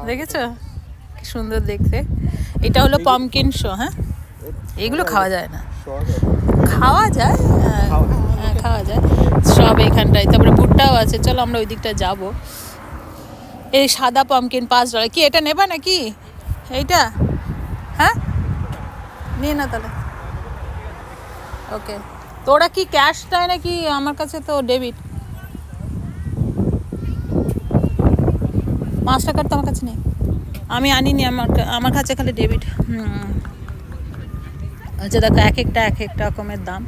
দেখেছো কি সুন্দর দেখতে। এটা হলো পামকিন শো। হ্যাঁ, এগুলো খাওয়া যায় না, খাওয়া যায়, খাওয়া যায় সব এখানটায়। তারপরে ভুট্টাও আছে। চলো আমরা ওই দিকটা যাবো। এই সাদা পামকিন $5। কি এটা নেবা নাকি এইটা? হ্যাঁ, নিয়ে না তাহলে। ওকে, তোরা কি ক্যাশ দেয় নাকি? আমার কাছে তো ডেবিট। 5 টাকার তো আমার কাছে নেই, আমি আনিনি। আমার কাছে খালি ডেবিট। আচ্ছা দেখো, এক একটা রকমের দাম।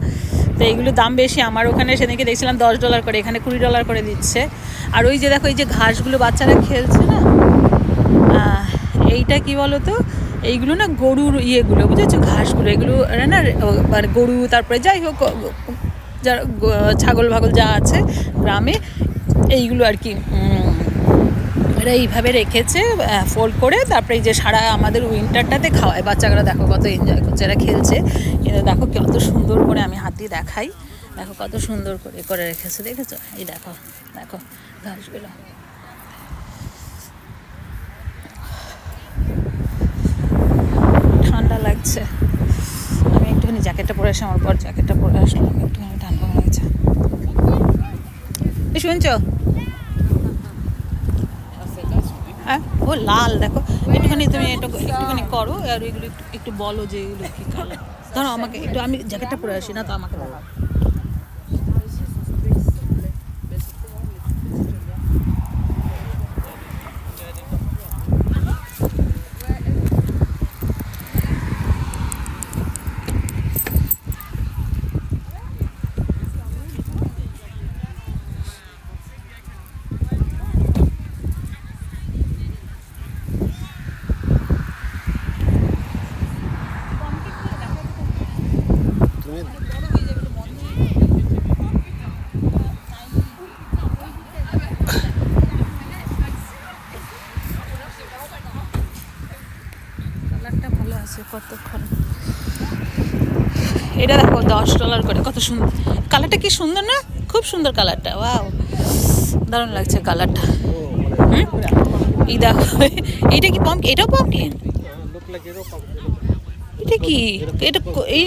তো এইগুলো দাম বেশি। আমার ওখানে সেদিনকে দেখছিলাম $10 করে, এখানে $20 করে দিচ্ছে। আর ওই যে দেখো, এই যে ঘাসগুলো বাচ্চারা খেলছে না, এইটা কি বলো তো, এইগুলো না গরুর ইয়েগুলো, বুঝেছো, ঘাসগুলো এগুলো না, মানে গরু, তারপরে যাই হোক যারা ছাগল ভাগল যা আছে গ্রামে, এইগুলো আর কি এরা এইভাবে রেখেছে ফোল্ড করে। তারপরে এই যে সারা আমাদের উইন্টারটাতে খাওয়ায়। বাচ্চারা দেখো কত এনজয় করছে, এরা খেলছে। কিন্তু দেখো কত সুন্দর করে, আমি হাত দিয়ে দেখাই, দেখো কত সুন্দর করে করে রেখেছে, দেখেছো? এই দেখো দেখো ঘাসগুলো। ঠান্ডা লাগছে, আমি একটুখানি জ্যাকেটটা পরে আসি। আমার পর জ্যাকেটটা পরে আসলাম, একটুখানি ঠান্ডা লাগছে। শুনছো? হ্যাঁ, ও লাল দেখো। একটুখানি তুমি একটুখানি করো, আর এগুলো একটু বলো যে এগুলো কী কালার। ধরো আমাকে একটু, আমি জ্যাকেটটা পরে আসি না তো, আমাকে দেখাও। কালারটা ভালো আছে কতক্ষণ। এটা দেখো $10 করে, কত সুন্দর কালারটা, কি সুন্দর না? খুব সুন্দর কালারটা, ওয়াও, দারুণ লাগছে কালারটা। এই দেখো, এইটা কি পাম্প? এটাও পাম্পকিন? এটা কি? এটা এই